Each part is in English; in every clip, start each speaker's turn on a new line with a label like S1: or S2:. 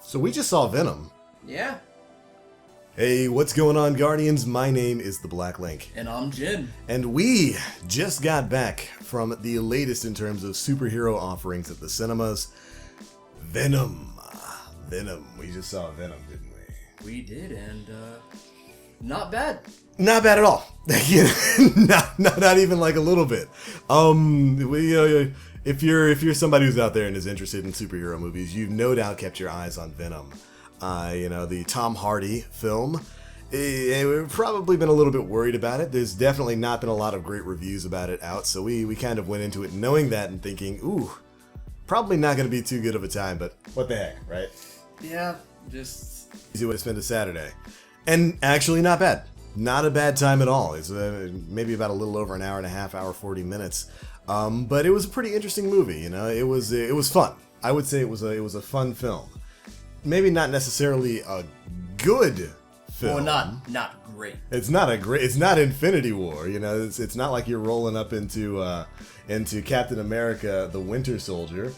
S1: So we just saw Venom.
S2: Yeah.
S1: Hey, what's going on, Guardians? My name is the Black Link.
S2: And I'm Jin.
S1: And we just got back from the latest in terms of superhero offerings at the cinemas. Venom. Venom. We just saw Venom, didn't we?
S2: We did, and not bad.
S1: Not bad at all. not even like a little bit. If you're somebody who's out there and is interested in superhero movies, you've no doubt kept your eyes on Venom. The Tom Hardy film. We've probably been a little bit worried about it. There's definitely not been a lot of great reviews about it out, so we kind of went into it knowing that and thinking, ooh, probably not going to be too good of a time, but what the heck, right?
S2: Yeah, just
S1: easy way to spend a Saturday. And actually not bad. Not a bad time at all. It's maybe about a little over an hour and a half, hour 40 minutes. But it was a pretty interesting movie, you know. It was fun. I would say it was a fun film. Maybe not necessarily a good film.
S2: Well, not great.
S1: It's not Infinity War, you know. It's not like you're rolling up into Captain America: The Winter Soldier.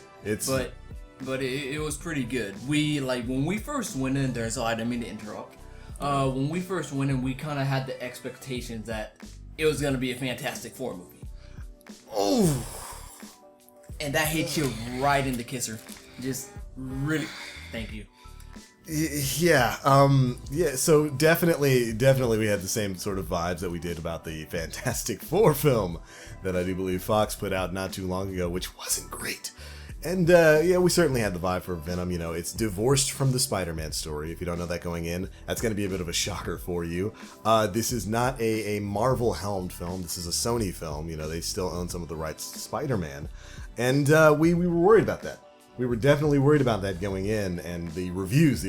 S2: But it was pretty good. When we first went in there, so I didn't mean to interrupt. When we first went in, we kind of had the expectations that it was going to be a Fantastic Four movie.
S1: Oh.
S2: And that hit you right in the kisser. Just really, thank you.
S1: Yeah. So definitely we had the same sort of vibes that we did about the Fantastic Four film that I do believe Fox put out not too long ago, which wasn't great. And we certainly had the vibe for Venom. You know, it's divorced from the Spider-Man story. If you don't know that going in, that's going to be a bit of a shocker for you. This is not a Marvel helmed film. This is a Sony film. You know, they still own some of the rights to Spider-Man. And we were worried about that. We were definitely worried about that going in. And the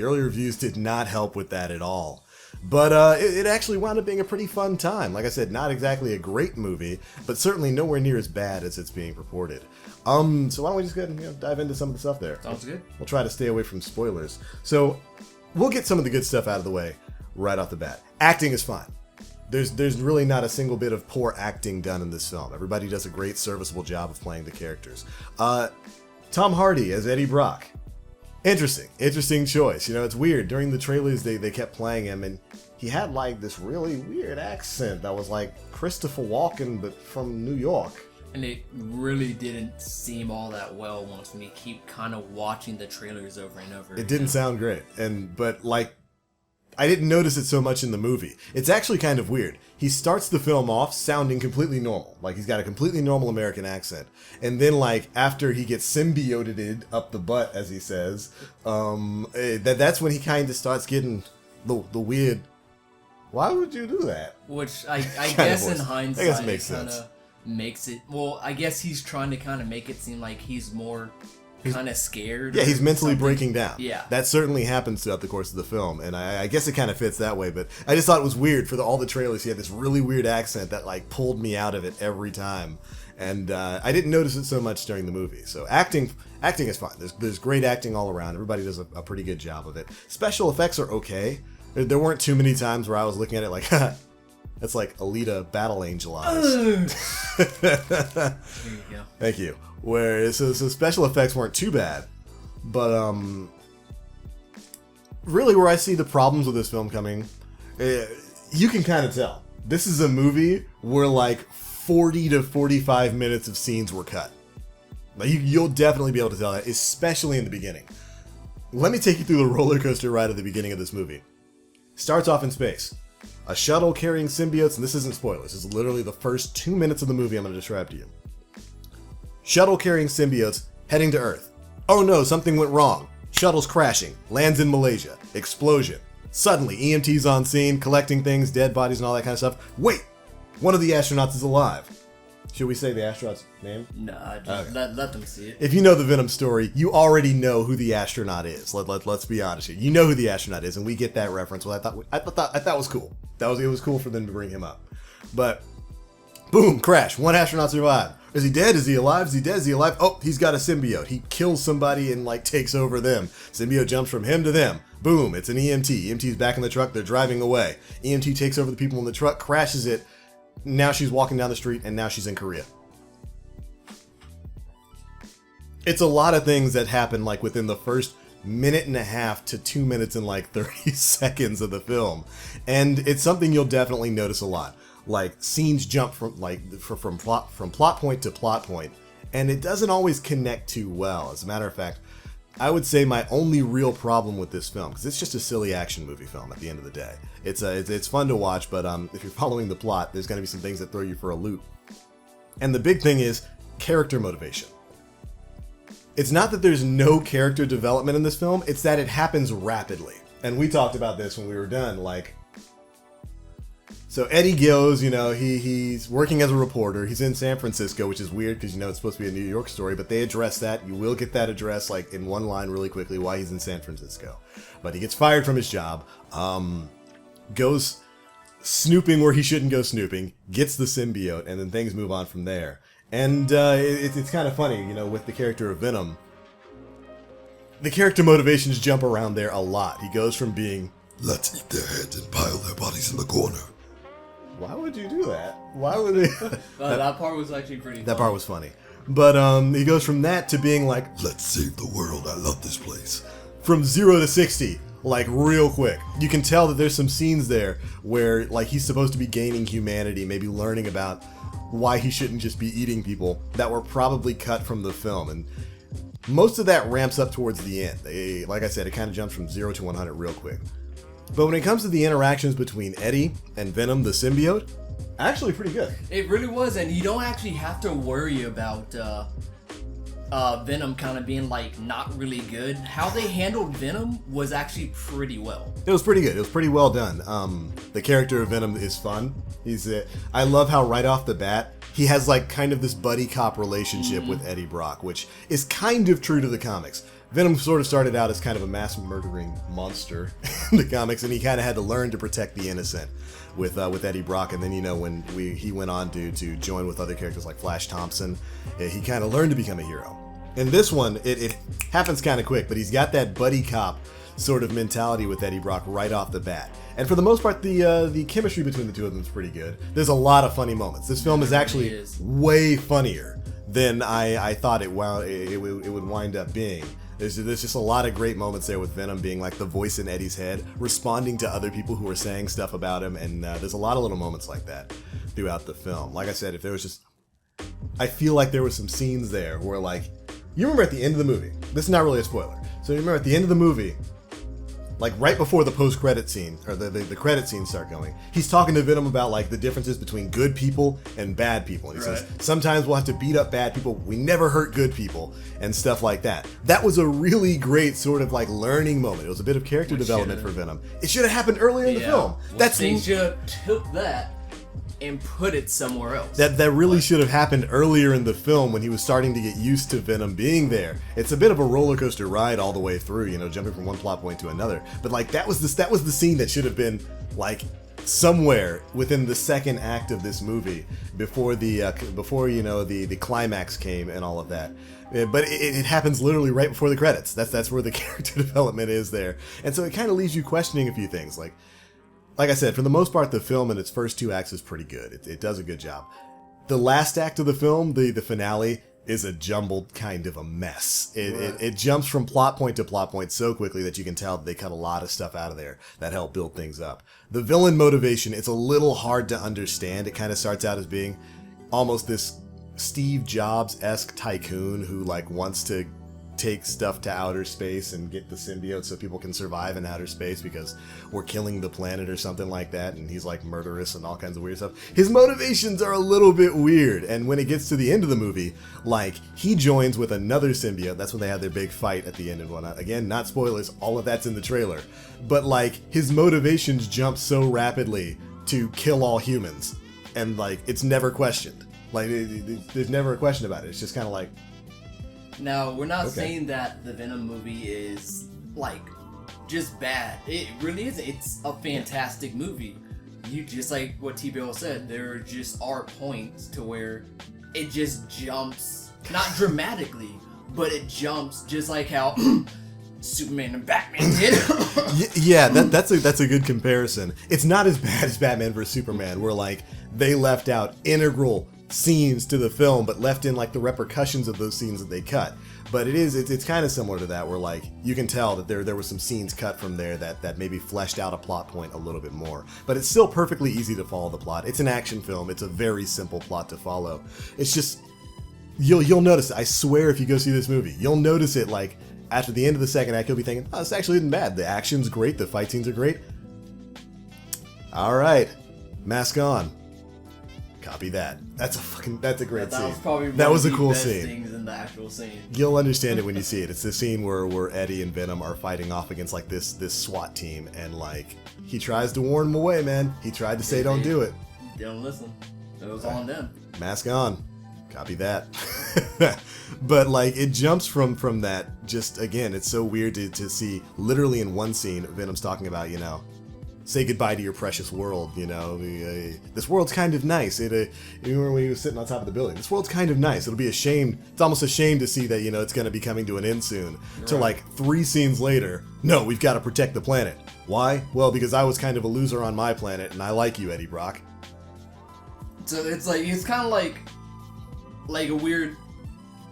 S1: early reviews did not help with that at all. But it actually wound up being a pretty fun time. Like I said, not exactly a great movie, but certainly nowhere near as bad as it's being purported. So why don't we just go ahead and dive into some of the stuff there.
S2: Sounds good.
S1: We'll try to stay away from spoilers. So we'll get some of the good stuff out of the way right off the bat. Acting is fine. There's really not a single bit of poor acting done in this film. Everybody does a great, serviceable job of playing the characters. Tom Hardy as Eddie Brock. Interesting choice. You know, it's weird. During the trailers, they kept playing him, and he had like this really weird accent that was like Christopher Walken, but from New York.
S2: And it really didn't seem all that well once when you keep kind of watching the trailers over and over.
S1: It didn't sound great, but I didn't notice it so much in the movie. It's actually kind of weird. He starts the film off sounding completely normal. Like, he's got a completely normal American accent. And then, like, after he gets symbioted up the butt, as he says, that's when he kind of starts getting the weird, why would you do that?
S2: Which I guess in hindsight,
S1: I guess it makes sense.
S2: Makes it, well, I guess he's trying to kind of make it seem like he's more kind of scared.
S1: Yeah, he's mentally breaking down.
S2: Yeah.
S1: That certainly happens throughout the course of the film, and I guess it kind of fits that way, but I just thought it was weird for all the trailers. He had this really weird accent that like pulled me out of it every time, and I didn't notice it so much during the movie. So acting is fine. There's great acting all around. Everybody does a pretty good job of it. Special effects are okay. There weren't too many times where I was looking at it like, that's like Alita Battle Angel eyes.
S2: There you go.
S1: Thank you. So special effects weren't too bad, but really where I see the problems with this film coming, you can kind of tell. This is a movie where like 40 to 45 minutes of scenes were cut. Like you'll definitely be able to tell that, especially in the beginning. Let me take you through the roller coaster ride at the beginning of this movie. Starts off in space. A shuttle carrying symbiotes, and this isn't spoilers, this is literally the first 2 minutes of the movie I'm going to describe to you. Shuttle carrying symbiotes heading to Earth. Oh no, something went wrong. Shuttle's crashing. Lands in Malaysia. Explosion. Suddenly, EMT's on scene, collecting things, dead bodies and all that kind of stuff. Wait! One of the astronauts is alive. Should we say the astronaut's name?
S2: Nah, just let them see it.
S1: If you know the Venom story, you already know who the astronaut is. Let's be honest here. You know who the astronaut is, and we get that reference. Well, I thought was cool. It was cool for them to bring him up. But boom, crash. One astronaut survived. Is he dead? Is he alive? Is he dead? Is he alive? Oh, he's got a symbiote. He kills somebody and like takes over them. Symbiote jumps from him to them. Boom, it's an EMT. EMT's back in the truck. They're driving away. EMT takes over the people in the truck, crashes it. Now she's walking down the street, and now she's in Korea. It's a lot of things that happen like within the first minute and a half to 2 minutes and like 30 seconds of the film, and it's something you'll definitely notice a lot. Like scenes jump from plot point to plot point, and it doesn't always connect too well. As a matter of fact, I would say my only real problem with this film, because it's just a silly action movie film at the end of the day. It's fun to watch, but if you're following the plot, there's going to be some things that throw you for a loop. And the big thing is character motivation. It's not that there's no character development in this film, it's that it happens rapidly. And we talked about this when we were done, like... So Eddie goes, he's working as a reporter. He's in San Francisco, which is weird because, it's supposed to be a New York story, but they address that. You will get that address, like, in one line really quickly why he's in San Francisco. But he gets fired from his job, goes snooping where he shouldn't go snooping, gets the symbiote, and then things move on from there. And it's kind of funny, with the character of Venom. The character motivations jump around there a lot. He goes from being,
S3: let's eat their heads and pile their bodies in the corner.
S1: Why would you do that? Why would he?
S2: That part was actually pretty funny.
S1: That part was funny. But he goes from that to being like,
S3: let's save the world, I love this place.
S1: From 0 to 60, like real quick. You can tell that there's some scenes there where like he's supposed to be gaining humanity, maybe learning about why he shouldn't just be eating people, that were probably cut from the film. And most of that ramps up towards the end. Like I said, it kind of jumps from 0 to 100 real quick. But when it comes to the interactions between Eddie and Venom the symbiote, actually pretty good.
S2: It really was, and you don't actually have to worry about Venom kind of being like not really good. How they handled Venom was actually pretty well.
S1: It was pretty good. It was pretty well done. The character of Venom is fun. I love how right off the bat he has like kind of this buddy cop relationship with Eddie Brock, which is kind of true to the comics. Venom sort of started out as kind of a mass murdering monster in the comics, and he kind of had to learn to protect the innocent with Eddie Brock. And then when he went on to join with other characters like Flash Thompson, he kind of learned to become a hero. In this one, it happens kind of quick, but he's got that buddy cop sort of mentality with Eddie Brock right off the bat. And for the most part, the chemistry between the two of them is pretty good. There's a lot of funny moments. This film is actually way funnier than I thought it would wind up being. There's just a lot of great moments there with Venom being like the voice in Eddie's head, responding to other people who are saying stuff about him, and there's a lot of little moments like that throughout the film. Like I said, if there was just... I feel like there were some scenes there where like... You remember at the end of the movie, this is not really a spoiler, so you remember at the end of the movie, like right before the post-credit scene, or the credit scenes start going, he's talking to Venom about like the differences between good people and bad people. And he says, sometimes we'll have to beat up bad people, we never hurt good people, and stuff like that. That was a really great sort of like learning moment. It was a bit of character development for Venom. It should have happened earlier in the film.
S2: They should have took that and put it somewhere else.
S1: That really should have happened earlier in the film when he was starting to get used to Venom being there. It's a bit of a roller coaster ride all the way through, jumping from one plot point to another. But like that was the scene that should have been like somewhere within the second act of this movie before the climax came and all of that. But it happens literally right before the credits. That's where the character development is there. And so it kind of leaves you questioning a few things. Like I said, for the most part, the film in its first 2 acts is pretty good. It does a good job. The last act of the film, the finale, is a jumbled kind of a mess. It jumps from plot point to plot point so quickly that you can tell that they cut a lot of stuff out of there that help build things up. The villain motivation, it's a little hard to understand. It kind of starts out as being almost this Steve Jobs-esque tycoon who like wants to take stuff to outer space and get the symbiote so people can survive in outer space because we're killing the planet or something like that, and he's like murderous and all kinds of weird stuff. His motivations are a little bit weird, and when it gets to the end of the movie, like, he joins with another symbiote. That's when they have their big fight at the end and whatnot. Again, not spoilers, all of that's in the trailer. But like, his motivations jump so rapidly to kill all humans, and like, it's never questioned. Like, there's never a question about it. It's just kind of like,
S2: now, we're not saying that the Venom movie is, like, just bad. It really isn't. It's a fantastic movie. You just like what TBL said, there just are points to where it just jumps, not dramatically, but it jumps just like how Superman and Batman did.
S1: Yeah, that's a good comparison. It's not as bad as Batman vs Superman, where like they left out integral scenes to the film, but left in like the repercussions of those scenes that they cut. But it's kind of similar to that, where like you can tell that there were some scenes cut from there that maybe fleshed out a plot point a little bit more. But it's still perfectly easy to follow the plot. It's an action film. It's a very simple plot to follow. It's just you'll notice it. I swear, if you go see this movie, you'll notice it. Like after the end of the second act, you'll be thinking, "Oh, this actually isn't bad. The action's great. The fight scenes are great." All right, mask on. Copy that. That's a great scene. That was a cool scene.
S2: Things in the actual scene.
S1: You'll understand it when you see it. It's the scene where Eddie and Venom are fighting off against like this SWAT team, and like he tries to warn them away, man. He tried to say don't do it.
S2: They don't listen. It was on them.
S1: Mask on. Copy that. But like it jumps from that. Just again, it's so weird to see literally in one scene Venom's talking about, say goodbye to your precious world, this world's kind of nice. You remember when he was sitting on top of the building? This world's kind of nice. It'll be a shame. It's almost a shame to see that, it's going to be coming to an end soon. Right. To like 3 scenes later, no, we've got to protect the planet. Why? Well, because I was kind of a loser on my planet, and I like you, Eddie Brock.
S2: So it's kind of like a weird,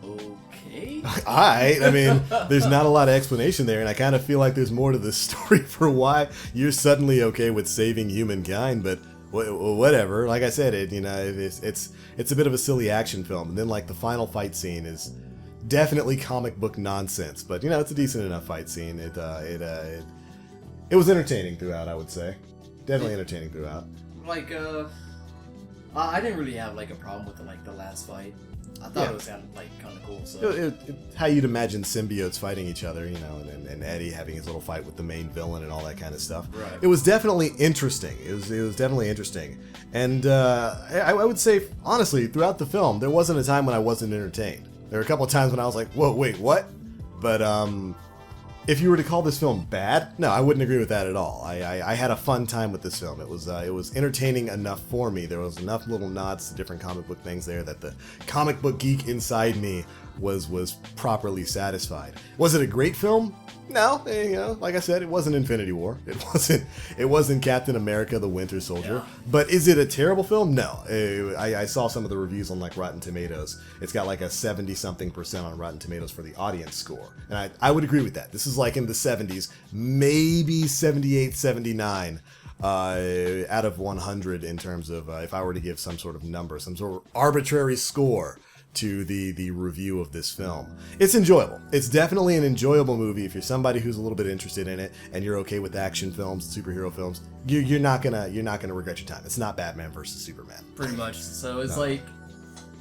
S2: okay?
S1: I mean, there's not a lot of explanation there, and I kind of feel like there's more to the story for why you're suddenly okay with saving humankind, but whatever. Like I said, it's a bit of a silly action film, and then like the final fight scene is definitely comic book nonsense, but it's a decent enough fight scene. It was entertaining throughout, I would say. Definitely entertaining throughout.
S2: Like, I didn't really have like a problem with the last fight. I thought it was kind of cool. So
S1: how you'd imagine symbiotes fighting each other, and Eddie having his little fight with the main villain and all that kind of stuff.
S2: Right.
S1: It was definitely interesting. It was definitely interesting, and I would say honestly, throughout the film, there wasn't a time when I wasn't entertained. There were a couple of times when I was like, "Whoa, wait, what?" But if you were to call this film bad, no, I wouldn't agree with that at all. I had a fun time with this film. It was entertaining enough for me. There was enough little nods to different comic book things there that the comic book geek inside me was properly satisfied. Was it a great film? No, like I said, it wasn't Infinity War. It wasn't Captain America: The Winter Soldier.
S2: Yeah.
S1: But is it a terrible film? No. I saw some of the reviews on like Rotten Tomatoes. It's got like a 70-something% on Rotten Tomatoes for the audience score, and I would agree with that. This is like in the 70s, maybe 78, 79 out of 100 in terms of if I were to give some sort of number, some sort of arbitrary score to the review of this film. It's enjoyable. It's definitely an enjoyable movie if you're somebody who's a little bit interested in it and you're okay with action films, superhero films. You're not gonna regret your time. It's not Batman versus Superman.
S2: Pretty much. So it's like,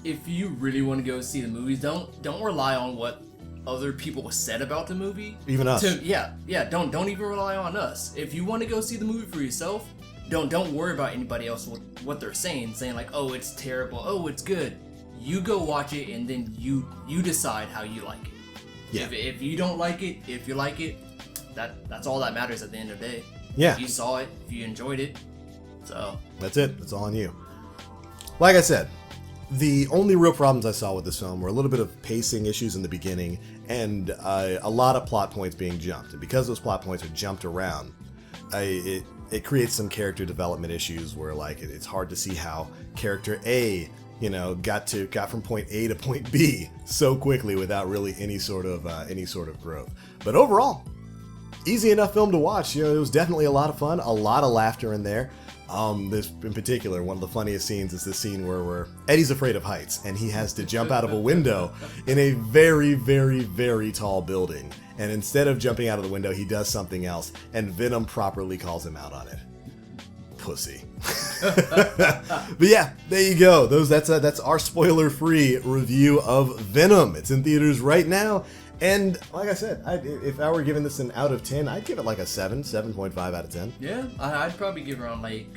S2: if you really want to go see the movies, don't rely on what other people said about the movie.
S1: Even us.
S2: Don't even rely on us. If you want to go see the movie for yourself, don't worry about anybody else what they're saying like, oh, it's terrible, oh, it's good. You go watch it, and then you decide how you like it.
S1: Yeah.
S2: If you don't like it, if you like it, that's all that matters at the end of the day.
S1: Yeah.
S2: If you saw it, if you enjoyed it, so
S1: that's it. That's all on you. Like I said, the only real problems I saw with this film were a little bit of pacing issues in the beginning and a lot of plot points being jumped. And because those plot points are jumped around, it creates some character development issues where like it's hard to see how character A got from point A to point B so quickly without really any sort of growth. But overall, easy enough film to watch. It was definitely a lot of fun, a lot of laughter in there. This in particular, one of the funniest scenes is this scene where Eddie's afraid of heights and he has to jump out of a window in a very, very, very tall building. And instead of jumping out of the window, he does something else, and Venom properly calls him out on it. Pussy. But yeah, there you go. That's our spoiler-free review of Venom. It's in theaters right now, and like I said, if I were giving this an out of 10, I'd give it like a 7.5 out of 10.
S2: Yeah, I'd probably give around like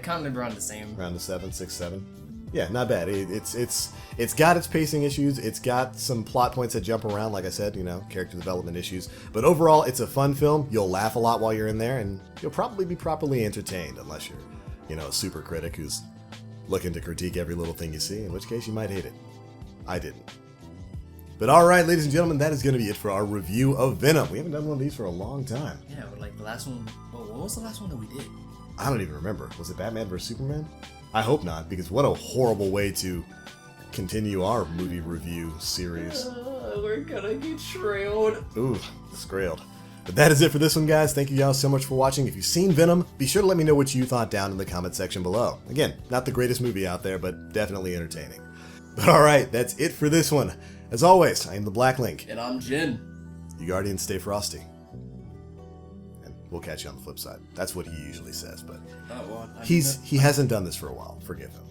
S2: kind of around the same.
S1: Around the 7, 6, 7. Yeah, not bad. It's got its pacing issues. It's got some plot points that jump around, like I said, character development issues. But overall, it's a fun film. You'll laugh a lot while you're in there, and you'll probably be properly entertained, unless you're, a super critic who's looking to critique every little thing you see, in which case you might hate it. I didn't. But all right, ladies and gentlemen, that is going to be it for our review of Venom. We haven't done one of these for a long time.
S2: Yeah, but like the last one, what was the last one that we did?
S1: I don't even remember. Was it Batman vs Superman? I hope not, because what a horrible way to continue our movie review series.
S2: We're gonna get trailed.
S1: Ooh, scrailed. But that is it for this one, guys. Thank you guys so much for watching. If you've seen Venom, be sure to let me know what you thought down in the comment section below. Again, not the greatest movie out there, but definitely entertaining. But alright, that's it for this one. As always, I am the Black Link.
S2: And I'm Jen.
S1: You Guardians stay frosty. And we'll catch you on the flip side. That's what he usually says, but
S2: Oh, well,
S1: he hasn't done this for a while. Forgive him.